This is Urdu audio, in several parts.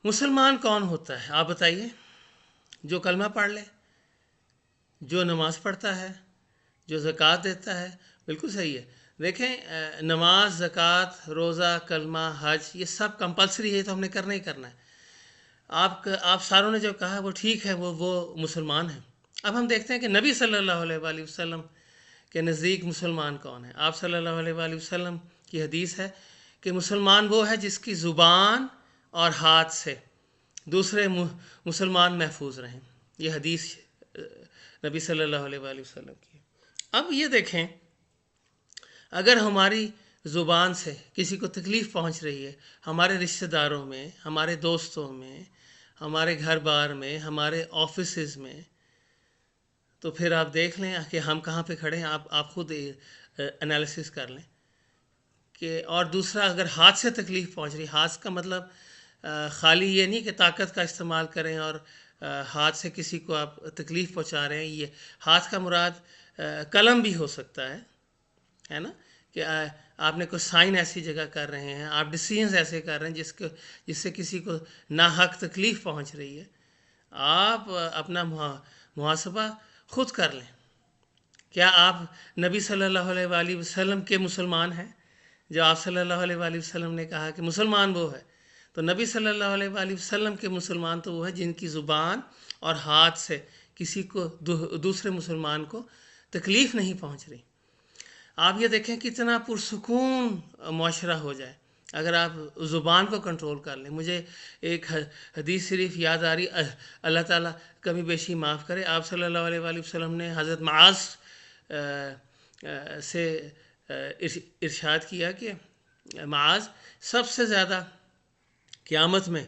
مسلمان کون ہوتا ہے آپ بتائیے؟ جو کلمہ پڑھ لے، جو نماز پڑھتا ہے، جو زکوٰۃ دیتا ہے. بالکل صحیح ہے. دیکھیں نماز، زکوٰۃ، روزہ، کلمہ، حج یہ سب کمپلسری ہے، تو ہم نے کرنا ہی کرنا ہے. آپ ساروں نے جو کہا وہ ٹھیک ہے، وہ مسلمان ہیں. اب ہم دیکھتے ہیں کہ نبی صلی اللہ علیہ وآلہ وسلم کے نزدیک مسلمان کون ہے. آپ صلی اللہ علیہ وآلہ وسلم کی حدیث ہے کہ مسلمان وہ ہے جس کی زبان اور ہاتھ سے دوسرے مسلمان محفوظ رہیں. یہ حدیث نبی صلی اللہ علیہ وآلہ وسلم کی. اب یہ دیکھیں، اگر ہماری زبان سے کسی کو تکلیف پہنچ رہی ہے، ہمارے رشتہ داروں میں، ہمارے دوستوں میں، ہمارے گھر بار میں، ہمارے آفیسز میں، تو پھر آپ دیکھ لیں کہ ہم کہاں پہ کھڑے ہیں. آپ خود انالیسس کر لیں کہ. اور دوسرا، اگر ہاتھ سے تکلیف پہنچ رہی، ہاتھ کا مطلب خالی یہ نہیں کہ طاقت کا استعمال کریں اور ہاتھ سے کسی کو آپ تکلیف پہنچا رہے ہیں. یہ ہاتھ کا مراد قلم بھی ہو سکتا ہے نا، کہ آپ نے کوئی سائن ایسی جگہ کر رہے ہیں، آپ ڈیسیژنز ایسے کر رہے ہیں جس سے کسی کو ناحق تکلیف پہنچ رہی ہے. آپ اپنا محاسبہ خود کر لیں. کیا آپ نبی صلی اللہ علیہ وآلہ وسلم کے مسلمان ہیں؟ جو آپ صلی اللہ علیہ وآلہ وسلم نے کہا کہ مسلمان وہ ہے، تو نبی صلی اللہ علیہ وآلہ وسلم کے مسلمان تو وہ ہے جن کی زبان اور ہاتھ سے کسی کو دوسرے مسلمان کو تکلیف نہیں پہنچ رہی. آپ یہ دیکھیں کتنا پرسکون معاشرہ ہو جائے اگر آپ زبان کو کنٹرول کر لیں. مجھے ایک حدیث شریف یاد آ رہی، اللہ تعالیٰ کمی بیشی معاف کرے. آپ صلی اللہ علیہ وآلہ وسلم نے حضرت معاذ سے ارشاد کیا کہ معاذ، سب سے زیادہ قیامت میں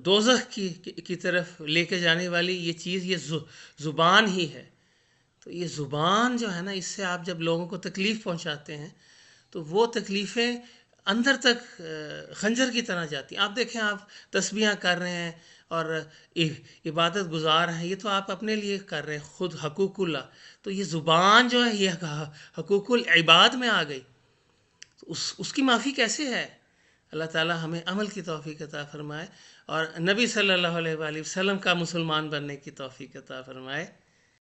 دوزخ کی طرف لے کے جانے والی یہ چیز یہ زبان ہی ہے. تو یہ زبان جو ہے نا، اس سے آپ جب لوگوں کو تکلیف پہنچاتے ہیں تو وہ تکلیفیں اندر تک خنجر کی طرح جاتی ہیں. آپ دیکھیں، آپ تسبیحاں کر رہے ہیں اور عبادت گزار ہیں، یہ تو آپ اپنے لیے کر رہے ہیں، خود حقوق اللہ. تو یہ زبان جو ہے یہ حقوق العباد میں آ گئی، تو اس کی معافی کیسے ہے؟ اللہ تعالی ہمیں عمل کی توفیق عطا فرمائے اور نبی صلی اللہ علیہ وآلہ وسلم کا مسلمان بننے کی توفیق عطا فرمائے.